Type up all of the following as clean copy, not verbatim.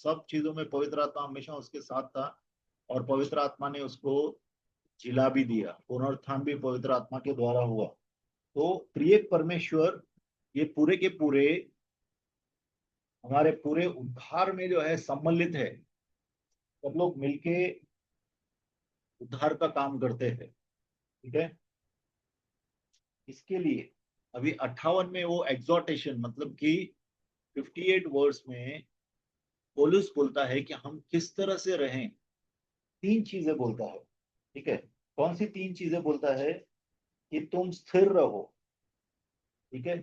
सब चीजों में पवित्र आत्मा हमेशा उसके साथ था, और पवित्र आत्मा ने उसको जिला भी दिया। पुनरुत्थान भी पवित्र आत्मा के द्वारा हुआ। तो त्रिएक परमेश्वर ये पूरे के पूरे हमारे पूरे उद्धार में जो है सम्मिलित है। सब लोग मिलके उद्धार का काम करते हैं। ठीक है। इसके लिए अभी 58 में वो एग्जॉर्टेशन, मतलब कि 58 वर्स में पौलुस बोलता है कि हम किस तरह से रहें। तीन चीजें बोलता है। ठीक है। कौन सी तीन चीजें बोलता है? कि तुम स्थिर रहो। ठीक है।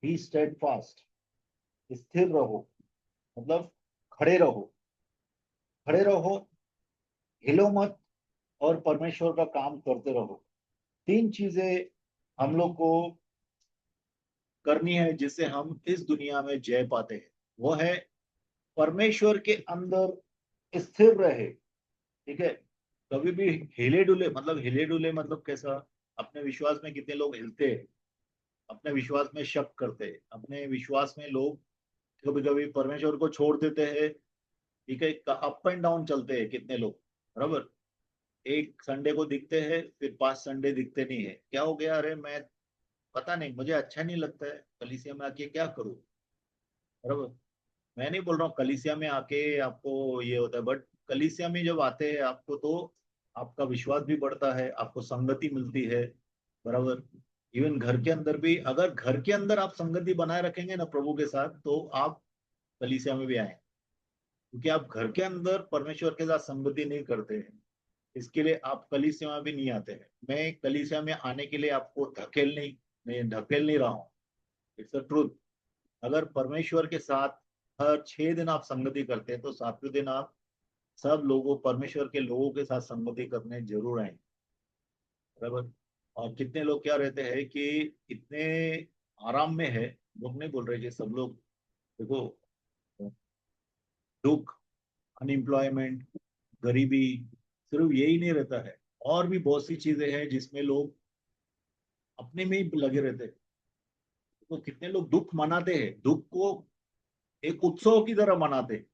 बी स्टेड फास्ट, स्थिर रहो, मतलब खड़े रहो। खड़े रहो, हिलो मत, और परमेश्वर का काम करते रहो। तीन चीजें हम लोग को करनी है जिससे हम इस दुनिया में जय पाते हैं। वो है परमेश्वर के अंदर स्थिर रहे। ठीक है। कभी भी हिले डुले, मतलब हिले डुले मतलब कैसा? अपने विश्वास में कितने लोग हिलते हैं, अपने विश्वास में शक करते हैं, अपने विश्वास में लोग कभी कभी परमेश्वर को छोड़ देते हैं। ठीक है। अप एंड डाउन चलते हैं कितने लोग, बराबर। एक संडे को दिखते हैं, फिर 5 संडे दिखते नहीं है। क्या हो गया? अरे मैं पता नहीं, मुझे अच्छा नहीं लगता है, कलीसिया में आके क्या करूं, बराबर। मैं नहीं बोल रहा हूँ कलीसिया में आके आपको ये होता है, बट कलीसिया में जब आते हैं आपको, तो आपका विश्वास भी बढ़ता है, आपको संगति मिलती है, बराबर। इवन घर के अंदर भी, अगर घर के अंदर आप संगति बनाए रखेंगे ना प्रभु के साथ, तो आप कलीसिया में भी आए। क्योंकि आप घर के अंदर परमेश्वर के साथ संगति नहीं करते हैं, इसके लिए आप कलीसिया में भी नहीं आते हैं। मैं कलीसिया में आने के लिए आपको मैं ढकेल नहीं रहा हूँ। It's a truth. अगर परमेश्वर के साथ हर 6 दिन आप संगति करते हैं, तो 7वें दिन आप सब लोगों, परमेश्वर के लोगों के साथ संगति करने जरूर आए, बराबर। और कितने लोग क्या रहते हैं कि इतने आराम में है, लोग नहीं बोल रहे कि सब लोग, देखो, दुख, अनएम्प्लॉयमेंट, गरीबी, सिर्फ यही नहीं रहता है, और भी बहुत सी चीजें हैं जिसमें लोग अपने में ही लगे रहते हैं। तो कितने लोग दुख मनाते हैं, दुख को एक उत्सव की तरह मनाते हैं।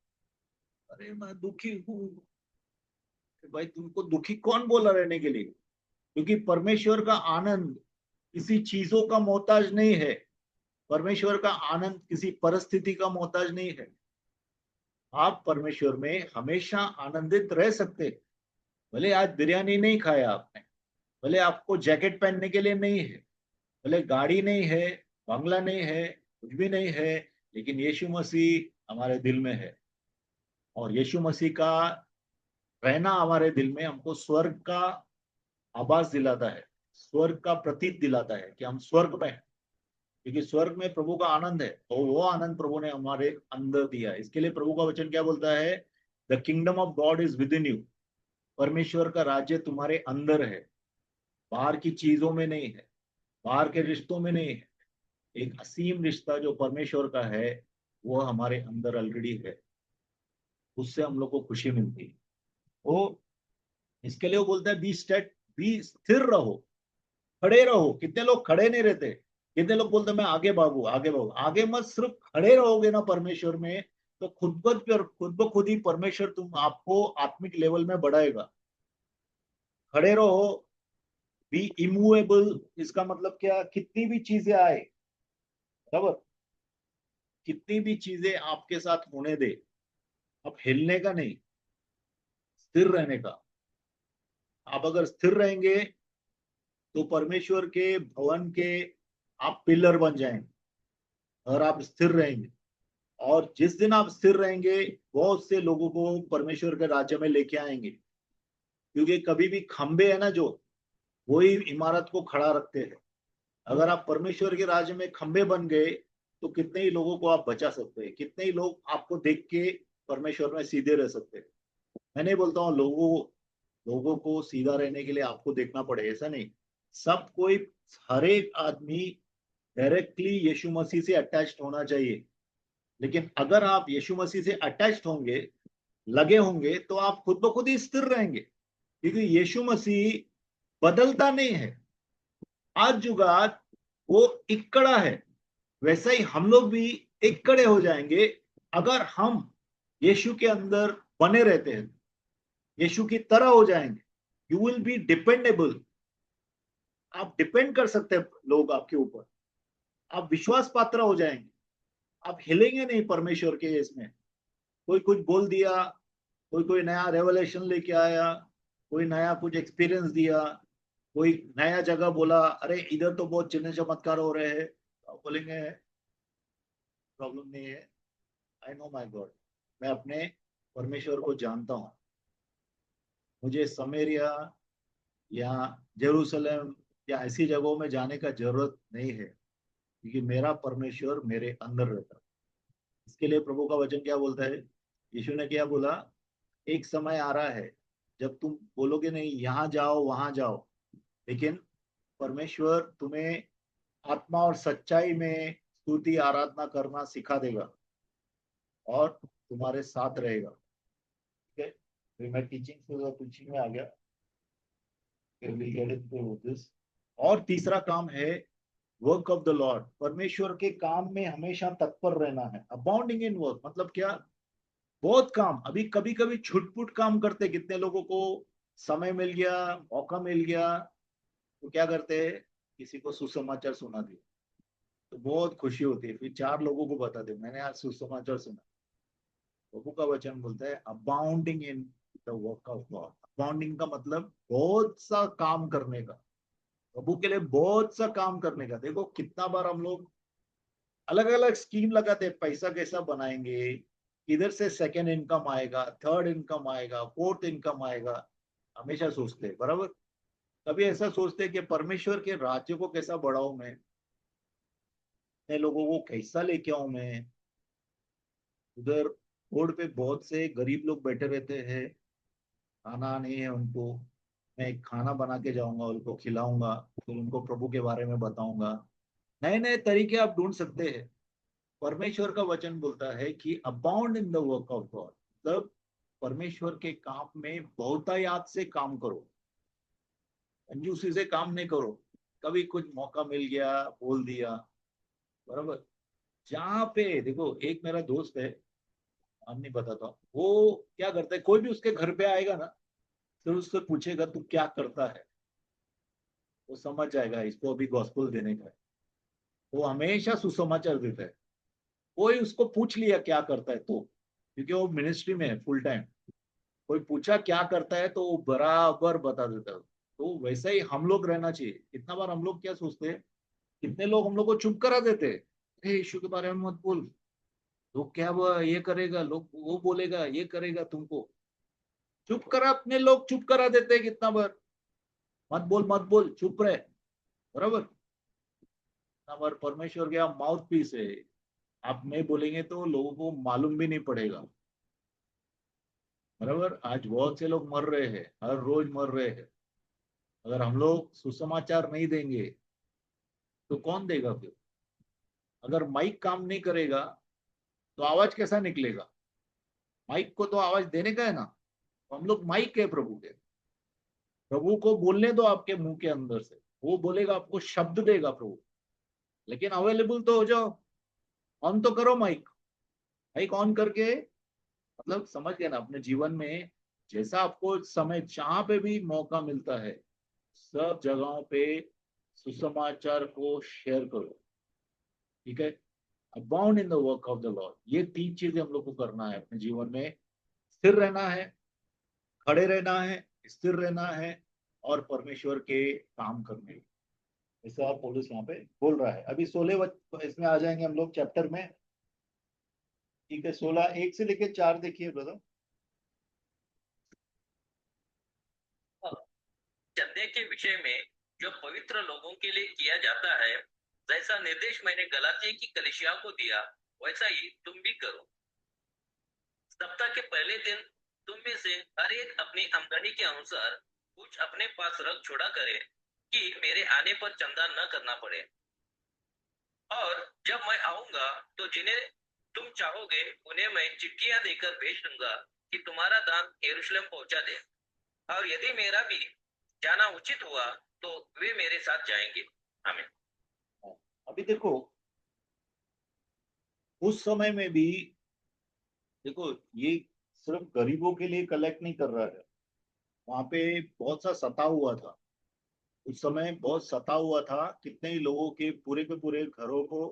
अरे मैं दुखी हूँ। भाई तुमको दुखी कौन बोला रहने के लिए? क्योंकि परमेश्वर का आनंद किसी चीजों का मोहताज नहीं है। परमेश्वर का आनंद किसी परिस्थिति का मोहताज नहीं है। आप परमेश्वर में हमेशा आनंदित रह सकते हैं। भले आज बिरयानी नहीं खाया आपने, भले आपको जैकेट पहनने के लिए नहीं है, भले गाड़ी नहीं है, बंगला नहीं है, कुछ भी नहीं है, लेकिन यीशु मसीह हमारे दिल में है। और यीशु मसीह का रहना हमारे दिल में हमको स्वर्ग का आभास दिलाता है, स्वर्ग का प्रतीक दिलाता है कि हम स्वर्ग में हैं। क्योंकि स्वर्ग में प्रभु का आनंद है, और वो आनंद प्रभु ने हमारे अंदर दिया है। इसके लिए प्रभु का वचन क्या बोलता है? The kingdom of God is with in you. परमेश्वर का राज्य तुम्हारे अंदर है, बाहर की चीजों में नहीं है, बाहर के रिश्तों में नहीं है। एक असीम रिश्ता जो परमेश्वर का है, वो हमारे अंदर ऑलरेडी है। उससे हम लोग को खुशी मिलती है। वो इसके लिए वो बोलता है बी स्टेट, बी स्थिर रहो, खड़े रहो। कितने लोग खड़े नहीं रहते? कितने लोग बोलते मैं आगे भागू, आगे भागू। आगे मत, सिर्फ खड़े रहोगे ना परमेश्वर में, तो खुद ब खुद ही परमेश्वर तुम आपको आत्मिक लेवल में बढ़ाएगा। खड़े रहो, बी इमूवेबल। इसका मतलब क्या? कितनी भी चीजें आए, बराबर, कितनी भी चीजें आपके साथ होने दे, अब हिलने का नहीं, स्थिर रहने का। आप अगर स्थिर रहेंगे, तो परमेश्वर के भवन के आप पिलर बन जाएंगे, और आप स्थिर रहेंगे। और जिस दिन आप स्थिर रहेंगे, बहुत से लोगों को परमेश्वर के राज्य में लेके आएंगे। क्योंकि कभी भी खंबे है ना जो, वही इमारत को खड़ा रखते हैं। अगर आप परमेश्वर के राज्य में खंबे बन गए, तो कितने ही लोगों को आप बचा सकते हैं, कितने ही लोग आपको देख के परमेश्वर में सीधे रह सकते हैं। मैं नहीं बोलता हूँ लोगों को सीधा रहने के लिए आपको देखना पड़े, ऐसा नहीं। सब कोई, हर एक आदमी डायरेक्टली यीशु मसीह से अटैच्ड होना चाहिए। लेकिन अगर आप यीशु मसीह से अटैच्ड होंगे, लगे होंगे, तो आप खुद ब खुद ही स्थिर रहेंगे। क्योंकि यीशु मसीह बदलता नहीं है। आज जुगात वो इकड़ा है, वैसा ही हम लोग भी इकड़े हो जाएंगे अगर हम यीशु के अंदर बने रहते हैं, यीशु की तरह हो जाएंगे, यू विल बी डिपेंडेबल। आप डिपेंड कर सकते हैं लोग आपके ऊपर, आप विश्वास पात्र हो जाएंगे, आप हिलेंगे नहीं परमेश्वर के इसमें। कोई कुछ बोल दिया, कोई कोई नया रेवलेशन लेके आया, कोई नया कुछ एक्सपीरियंस दिया, कोई नया जगह बोला, अरे इधर तो बहुत चिन्ह चमत्कार हो रहे हैं, तो आप बोलेंगे प्रॉब्लम नहीं है, आई नो माई गॉड, मैं अपने परमेश्वर को जानता हूँ, मुझे समेरिया या जेरूशलेम या ऐसी जगहों में जाने का जरूरत नहीं है, क्योंकि मेरा परमेश्वर मेरे अंदर रहता है। इसके लिए प्रभु का वचन क्या बोलता है, यीशु ने क्या बोला, एक समय आ रहा है जब तुम बोलोगे नहीं यहाँ जाओ वहां जाओ, लेकिन परमेश्वर तुम्हें आत्मा और सच्चाई में स्तुति आराधना करना सिखा देगा और तुम्हारे साथ रहेगा। ठीक है, फिर मैं टीचिंग में आ गया, फिर we'll get into this। और तीसरा काम है वर्क ऑफ द लॉर्ड, परमेश्वर के काम में हमेशा तत्पर रहना है। अबाउंडिंग इन वर्क मतलब क्या, बहुत काम, अभी कभी कभी छुटपुट काम करते, कितने लोगों को समय मिल गया, मौका मिल गया, तो क्या करते हैं, किसी को सुसमाचार सुना दिया, तो बहुत खुशी होती है, फिर चार लोगों को बता दे मैंने आज सुसमाचार सुना। प्रभु का वचन बोलता है abounding in the work of God. Abounding का मतलब बहुत सा काम करने का, प्रभु के लिए बहुत सा काम करने का। देखो कितना बार हम लोग अलग अलग स्कीम लगाते हैं, पैसा कैसा बनाएंगे, इधर से सेकेंड इनकम आएगा, थर्ड इनकम आएगा, फोर्थ इनकम आएगा, हमेशा सोचते हैं बराबर। कभी ऐसा सोचते हैं कि परमेश्वर के राज्य को कैसा बढ़ाऊं मैं लोगों को कैसा लेके आऊं मैं। उधर रोड पे बहुत से गरीब लोग बैठे रहते हैं, खाना नहीं है उनको, मैं एक खाना बना के जाऊंगा, उनको खिलाऊंगा, फिर उनको प्रभु के बारे में बताऊंगा। नए नए तरीके आप ढूंढ सकते हैं। परमेश्वर का वचन बोलता है कि abound in the work of God, मतलब परमेश्वर के काम में बहुतायात से काम करो, कंजूसी से काम नहीं करो। कभी कुछ मौका मिल गया बोल दिया, बराबर। जहाँ पे देखो, एक मेरा दोस्त है, नाम नहीं बताता, वो क्या करता है, कोई भी उसके घर पे आएगा ना, फिर उससे पूछेगा तू क्या करता है, वो समझ जाएगा इसको अभी गॉस्पेल देने का है। वो हमेशा सुसमाचार देता है। कोई उसको पूछ लिया क्या करता है तो, क्योंकि वो मिनिस्ट्री में है फुल टाइम, कोई पूछा क्या करता है तो वो बराबर बता देता है। तो वैसा ही हम लोग रहना चाहिए। कितना बार हम लोग क्या सोचते हैं, कितने लोग हम लोग को चुप करा देते हैं, अरे यीशु के बारे में मत बोल, लोग क्या वो ये करेगा, लोग वो बोलेगा, ये करेगा तुमको, चुप करा, अपने लोग चुप करा देते हैं कितना बार, मत बोल मत बोल चुप रहे, बराबर। कितना बार परमेश्वर के आप माउथ पीस है, आप नहीं बोलेंगे तो लोगों को मालूम भी नहीं पड़ेगा, बराबर। आज बहुत से लोग मर रहे हैं, हर रोज मर रहे हैं। अगर हम लोग सुसमाचार नहीं देंगे तो कौन देगा फिर। अगर माइक काम नहीं करेगा तो आवाज कैसा निकलेगा, माइक को तो आवाज देने का है ना। तो हम लोग माइक है प्रभु के, प्रभु को बोलने दो आपके मुंह के अंदर से, वो बोलेगा, आपको शब्द देगा प्रभु। लेकिन अवेलेबल तो हो जाओ, ऑन तो करो माइक, माइक ऑन करके, मतलब समझ गए ना, अपने जीवन में जैसा आपको समय जहां पे भी मौका मिलता है, सब जगहों पे सुसमाचार को शेयर करो। ठीक है, abound in the work of the Lord, ये तीन चीजें हम लोग को करना है अपने जीवन में। स्थिर रहना है, खड़े रहना है, स्थिर रहना है, और परमेश्वर के काम करने, ऐसा आप पौलुस यहाँ पे बोल रहा है। अभी 16 इसमें आ जाएंगे हम लोग चैप्टर में। ठीक है, 16 1 से लेके 4 देखिए ब्रदर। चंदे के विषय में जो पवित्र लोगों के लिए किया जाता है, जैसा निर्देश मैंने गलातिया की कलीसिया को दिया, वैसा ही तुम भी करो। सप्ताह के पहले दिन तुम में से हर एक अपनी आमदनी के अनुसार कुछ अपने पास रख छोड़ा करे, कि मेरे आने पर चंदा न करना पड़े। और जब मैं आऊंगा तो जिन्हें तुम चाहोगे उन्हें मैं चिट्ठियां देकर भेज दूंगा कि तुम्हारा दान यरूशलेम पहुंचा दे। और यदि मेरा भी जाना उचित हुआ तो वे मेरे साथ जाएंगे। आमीन। अभी देखो, उस समय में भी देखो ये सिर्फ गरीबों के लिए कलेक्ट नहीं कर रहा है, वहां पे बहुत सा सता हुआ था, उस समय बहुत सता हुआ था, कितने ही लोगों के पूरे घरों को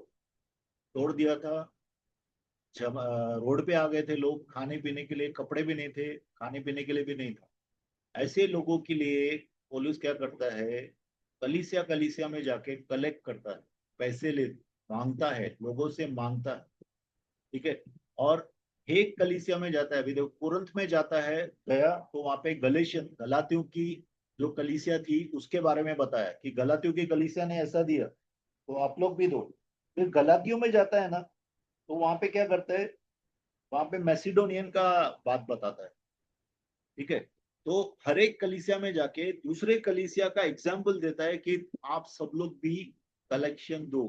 तोड़ दिया था। जब रोड पे आ गए थे लोग, खाने पीने के लिए कपड़े भी नहीं थे, खाने पीने के लिए भी नहीं था। ऐसे लोगों के लिए पुलिस क्या करता है, कलीसिया कलीसिया में जाके कलेक्ट करता है, पैसे ले मांगता है, लोगों से मांगता है। ठीक है। और एक कलीसिया में जाता है, अभी देखो कुरंथ में जाता है, गया तो वहां पे गलेशियन गलातियों की जो कलीसिया थी उसके बारे में बताया कि गलातियों की कलीसिया ने ऐसा दिया तो आप लोग भी दो। फिर गलातियों में जाता है ना, तो वहां पे क्या करता है, वहां पे मैसिडोनियन का बात बताता है। ठीक है। तो हर एक कलीसिया में जाके दूसरे कलीसिया का एग्जाम्पल देता है कि आप सब लोग भी कलेक्शन दो,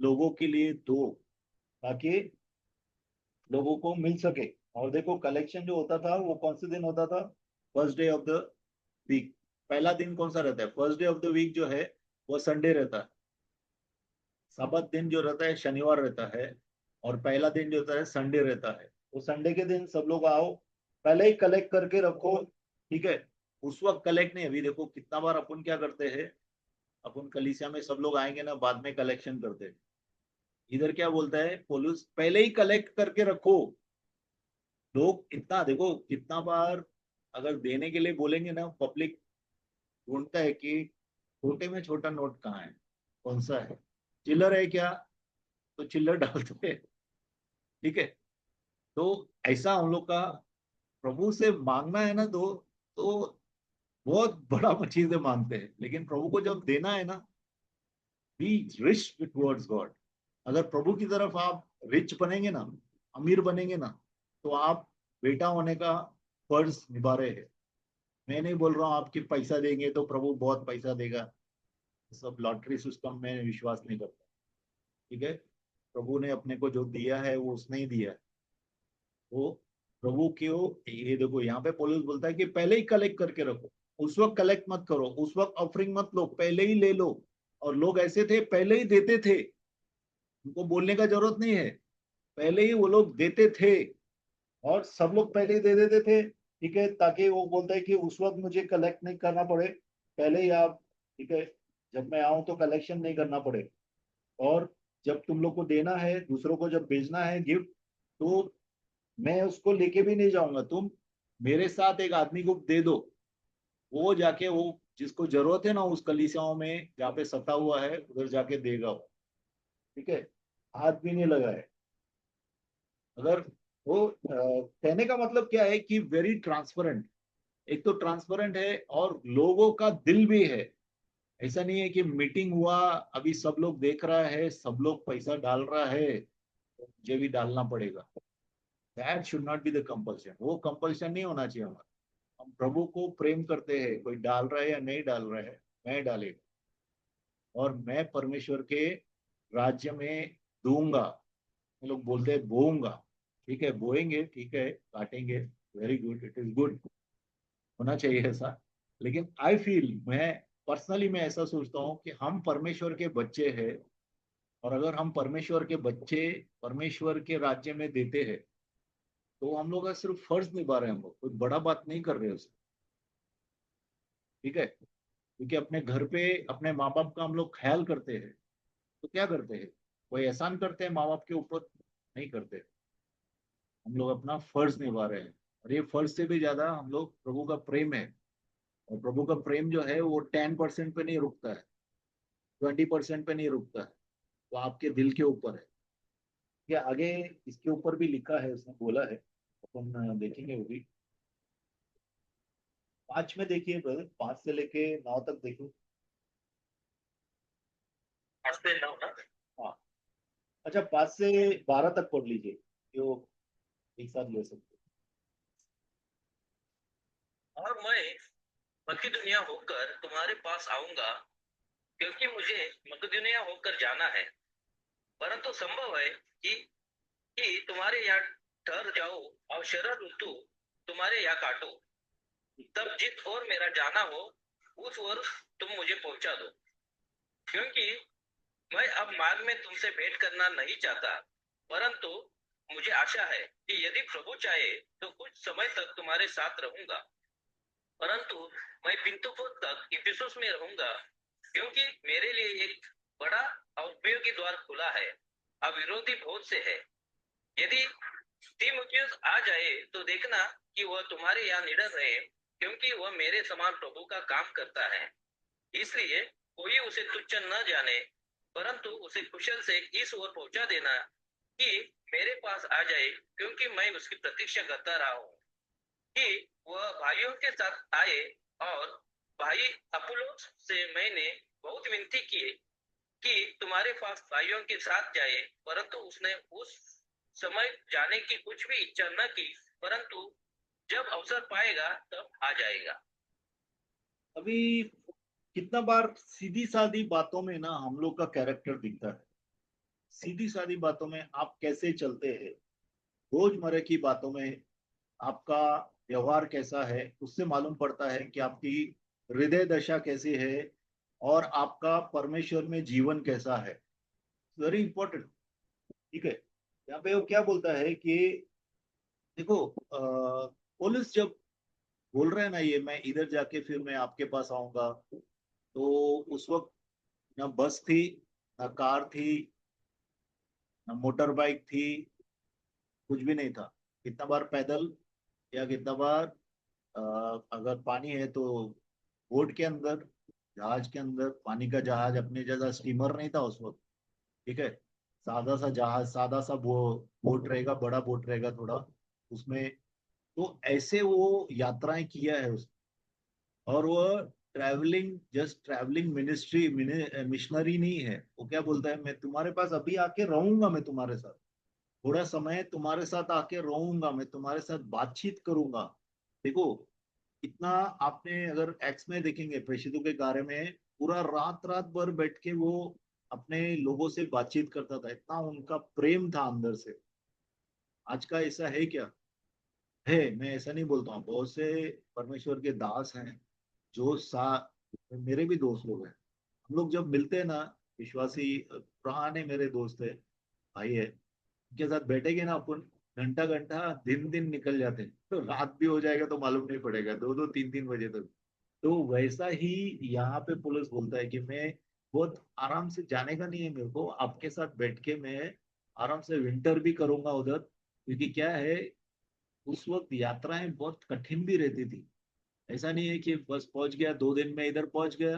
लोगों के लिए दो, ताकि लोगों को मिल सके। और देखो कलेक्शन जो होता था वो कौन से दिन होता था, first day of the week. पहला दिन कौन सा रहता है, first day of the week जो है वो संडे रहता है। सब्त दिन जो रहता है शनिवार रहता है, और पहला दिन जो होता है संडे रहता है। तो संडे के दिन सब लोग आओ, पहले ही कलेक्ट करके रखो। ठीक है। उस वक्त कलेक्ट नहीं, अभी देखो कितना बार अपन क्या करते हैं, अपन कलीसिया में सब लोग आएंगे ना, बाद में कलेक्शन करते हैं। इधर क्या बोलता है पुलिस, पहले ही कलेक्ट करके रखो। लोग इतना देखो कितना बार अगर देने के लिए बोलेंगे ना, पब्लिक ढूंढता है कि छोटे में छोटा नोट कहाँ है, कौन सा है, चिल्लर है क्या, तो चिल्लर डालते हैं। ठीक है। तो ऐसा हम लोग का प्रभु से मांगना है ना, तो बहुत बड़ा चीजें मांगते हैं, लेकिन प्रभु को जब देना है ना, बी रिच टुवर्ड्स गॉड। अगर प्रभु की तरफ आप रिच बनेंगे ना, अमीर बनेंगे ना, तो आप बेटा होने का फर्ज निभा रहे हैं। मैं नहीं बोल रहा हूँ आपकी पैसा देंगे तो प्रभु बहुत पैसा देगा, सब लॉटरी सिस्टम में विश्वास नहीं करता। ठीक है। प्रभु ने अपने को जो दिया है वो उसने ही दिया है। वो प्रभु क्यों, ये देखो यहाँ पे पौलुस बोलता है कि पहले ही कलेक्ट करके रखो, उस वक्त कलेक्ट मत करो, उस वक्त ऑफरिंग मत लो, पहले ही ले लो। और लोग ऐसे थे पहले ही देते थे, उनको बोलने का जरूरत नहीं है, पहले ही वो लोग देते थे। और सब लोग पहले ही दे देते थे। ठीक है, ताकि वो बोलता है कि उस वक्त मुझे कलेक्ट नहीं करना पड़े, पहले ही आप, ठीक है, जब मैं आऊं तो कलेक्शन नहीं करना पड़े। और जब तुम लोग को देना है, दूसरों को जब भेजना है गिफ्ट, तो मैं उसको लेके भी नहीं जाऊंगा, तुम मेरे साथ एक आदमी को दे दो, वो जाके वो जिसको जरूरत है ना उस कलीसियाओं में जहाँ पे सता हुआ है उधर जाके देगा वो। ठीक है। हाथ भी नहीं लगा है। अगर वो कहने का मतलब क्या है कि वेरी ट्रांसपेरेंट, एक तो ट्रांसपेरेंट है और लोगों का दिल भी है। ऐसा नहीं है कि मीटिंग हुआ, अभी सब लोग देख रहा है, सब लोग पैसा डाल रहा है, तो मुझे भी डालना पड़ेगा। That should not be the compulsion, वो कंपल्शन नहीं होना चाहिए हमारा। हम प्रभु को प्रेम करते हैं, कोई डाल रहा है या नहीं डाल रहा है, मैं डालेगा, और मैं परमेश्वर के राज्य में दूंगा। हम लोग बोलते हैं बोऊंगा, ठीक है, बोएंगे, ठीक है, काटेंगे, very good, it is good, होना चाहिए ऐसा। लेकिन आई फील, मैं पर्सनली मैं ऐसा सोचता हूँ कि हम परमेश्वर के बच्चे हैं, और अगर हम परमेश्वर के बच्चे परमेश्वर के राज्य में देते हैं, तो हम लोग का सिर्फ फर्ज निभा रहे हैं, हम लोग कोई बड़ा बात नहीं कर रहे उसमें। ठीक है। क्योंकि अपने घर पे अपने माँ बाप का हम लोग ख्याल करते हैं, तो क्या करते हैं, कोई एहसान करते हैं माँ बाप के ऊपर, नहीं करते। हम लोग अपना फर्ज निभा रहे हैं, और ये फर्ज से भी ज्यादा हम लोग प्रभु का प्रेम है। और प्रभु का प्रेम जो है वो 10% पे नहीं रुकता है, 20% पे नहीं रुकता है, वो आपके दिल के ऊपर है। क्या आगे इसके ऊपर भी लिखा है, उसने बोला है, अपन देखेंगे वो भी। 5 में देखिए ब्रदर, 5 से लेके 9 तक देखिए। 8 से 9 ना। हाँ। अच्छा, 5 से 12 तक पढ़ लीजिए, जो एक साथ ले सकते और मैं मकिदुनिया होकर तुम्हारे पास आऊंगा, क्योंकि मुझे मकिदुनिया होकर जाना है। परंतु संभव है कि तुम्हारे यहाँ ठहर जाओ और शरद ऋतु तुम्हारे यहाँ काटो। तब जिस ओर मेरा जाना हो उस ओर तुम मुझे पहुंचा दो, क्योंकि मैं अब मार्ग में तुमसे भेंट करना नहीं चाहता, परंतु मुझे आशा है कि यदि प्रभु चाहे तो कुछ समय तक तुम्हारे साथ रहूंगा, परंतु मैं पिंतुपोत तक इफिसुस में रहूंगा, क्योंकि मेरे लिए एक बड़ा और उपयोगी द्वार खुला है। अब विरोधी बहुत से है। यदि तीमुथियुस आ जाए तो देखना कि वह तुम्हारे यहाँ निडर रहे, क्योंकि वह मेरे समान प्रभु का काम करता है। इसलिए कोई उसे तुच्छ न जाने, परंतु उसे कुशल से इस ओर पहुंचा देना कि मेरे पास आ जाए, क्योंकि मैं उसकी प्रतीक्षा करता रहा हूँ कि वह भाइयों के साथ आए। और भाई अपुल्लोस से मैंने बहुत विनती की कि तुम्हारे पास भाइयों के साथ जाए, परंतु उसने उस समय जाने की कुछ भी इच्छा न की, परंतु जब अवसर पाएगा तब आ जाएगा। अभी कितना बार सीधी सादी बातों में ना हम लोग का कैरेक्टर दिखता है। सीधी सादी बातों में आप कैसे चलते हैं, रोजमर्रा की बातों में आपका व्यवहार कैसा है, उससे मालूम पड़ता है कि आपकी हृदय दशा कैसी है और आपका परमेश्वर में जीवन कैसा है। Very important. ठीक है, यहाँ पे वो क्या बोलता है कि देखो, पुलिस जब बोल रहे हैं ना, ये मैं इधर जाके फिर मैं आपके पास आऊंगा, तो उस वक्त ना बस थी, ना कार थी, ना मोटर बाइक थी, कुछ भी नहीं था। कितना बार पैदल या कितना बार अ, अगर पानी है तो बोट के अंदर, जहाज के अंदर, पानी का जहाज, अपने जैसा स्टीमर नहीं था उस वक्त। ठीक है, सादा सा जहाज, सादा सा बोट रहेगा, बड़ा बोट रहेगा थोड़ा उसमें। तो ऐसे वो यात्राएं किया है उस, और वो travelling, just travelling ministry missionary नहीं है। वो क्या बोलता है, मैं तुम्हारे पास अभी आके रहूंगा, मैं तुम्हारे साथ थोड़ा समय तुम्हारे साथ आके रहूंगा, मैं तुम्हारे साथ बातचीत करूंगा। देखो, इतना आपने अगर एक्स में देखेंगे प्रेषितों के कार्य में, पूरा रात रात भर बैठ के वो अपने लोगों से बातचीत करता था, इतना उनका प्रेम था अंदर से। आज का ऐसा है क्या? है, मैं ऐसा नहीं बोलता हूँ, बहुत से परमेश्वर के दास हैं जो मेरे भी दोस्त लोग हैं। हम लोग जब मिलते हैं ना, विश्वासी पुराने मेरे दोस्त है, भाई है, उनके साथ बैठेंगे ना अपन, घंटा घंटा, दिन दिन निकल जाते हैं, तो रात भी हो जाएगा तो मालूम नहीं पड़ेगा, दो दो तीन तीन बजे तक। तो वैसा ही यहाँ पे पुलिस बोलता है कि मैं बहुत आराम से, जाने का नहीं है मेरे को, आपके साथ बैठ के मैं आराम से विंटर भी करूंगा उधर, क्योंकि क्या है, उस वक्त यात्राएं बहुत कठिन भी रहती थी। ऐसा नहीं है कि बस पहुंच गया, 2 दिन में इधर पहुंच गया,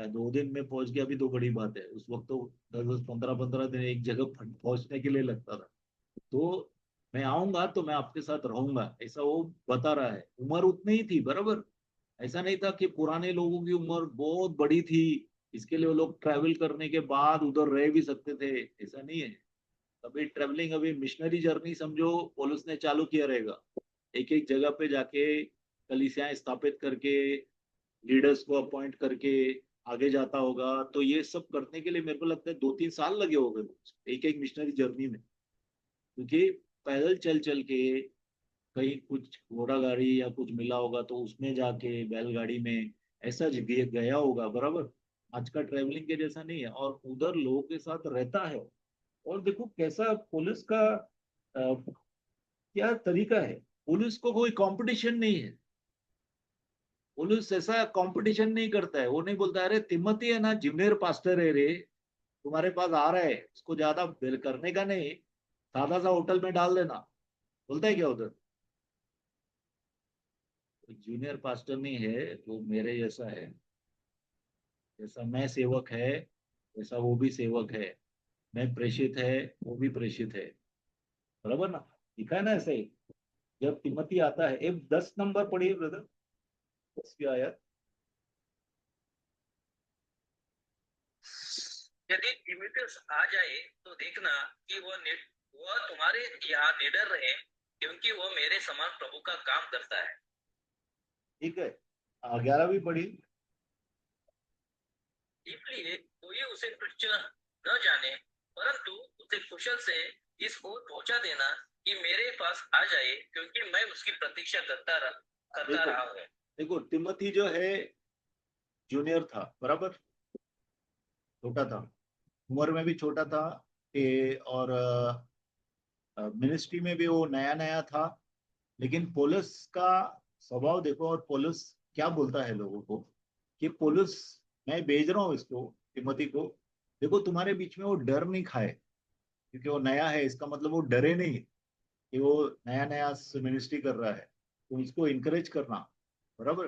2 दिन में पहुंच गया, अभी तो बड़ी बात है। उस वक्त तो 10 10 15 15 दिन एक जगह पहुंचने के लिए लगता था। तो मैं आऊंगा तो मैं आपके साथ रहूंगा, ऐसा वो बता रहा है। उम्र उतनी ही थी बराबर। ऐसा नहीं था कि पुराने लोगों की उम्र बहुत बड़ी थी, इसके लिए वो लोग ट्रैवल करने के बाद उधर रह भी सकते थे, ऐसा नहीं है। अभी ट्रैवलिंग, अभी मिशनरी जर्नी समझो, पुलिस ने चालू किया रहेगा, एक एक जगह पे जाके कलीसियाएं स्थापित करके, लीडर्स को अपॉइंट करके आगे जाता होगा। तो ये सब करने के लिए मेरे को लगता है 2 3 साल लगे होंगे एक एक मिशनरी जर्नी में, क्योंकि पैदल चल चल के, कहीं कुछ घोड़ा गाड़ी या कुछ मिला होगा तो उसमें जाके, बैलगाड़ी में, ऐसा गया होगा बराबर। आज का ट्रेवलिंग के जैसा नहीं है, और उधर लोगों के साथ रहता है। और देखो कैसा पुलिस का क्या तरीका है। पुलिस को कोई कंपटीशन नहीं है, पुलिस ऐसा कंपटीशन नहीं करता है। वो नहीं बोलता अरे तिम्मती है ना, जूनियर पास्टर है रे, तुम्हारे पास आ रहा है, इसको ज्यादा बिल करने का नहीं, सादा सा होटल में डाल देना। बोलता है क्या उधर? जूनियर पास्टर नहीं है, वो मेरे जैसा है। जैसा मैं सेवक है, वैसा वो भी सेवक है। मैं प्रेषित है, वो भी प्रेषित है, बराबर ना? लिखा है ना ऐसे ही। जब तिमोथी आता है, एक 10 नंबर पढ़िए ब्रदर, 10 की आयत। यदि तीमुथियुस आ जाए तो देखना कि वह तुम्हारे यहाँ निडर रहे, क्योंकि वह मेरे समान प्रभु का काम करता है। ठीक है, 11 भी पढ़ी। इसलिए कोई उसे तुच्छ न जाने, परंतु उसे कुशल से इस ओर पहुंचा देना कि मेरे पास आ जाए, क्योंकि मैं उसकी प्रतीक्षा करता देखो, रहा हूँ। देखो तिमोथी जो है जूनियर था बराबर, छोटा था, उम्र में भी छोटा था। और मिनिस्ट्री में भी वो नया नया था, लेकिन पौलुस का स्वभाव देखो, और पौलुस क्या बोलता है लोगों को कि पौलुस, मैं भेज रहा हूँ इसको, तिमोथी को, देखो तुम्हारे बीच में वो डर नहीं खाए, क्योंकि वो नया है, इसका मतलब वो डरे नहीं कि वो नया नया मिनिस्ट्री कर रहा है, तो इसको इनकरेज करना, बराबर।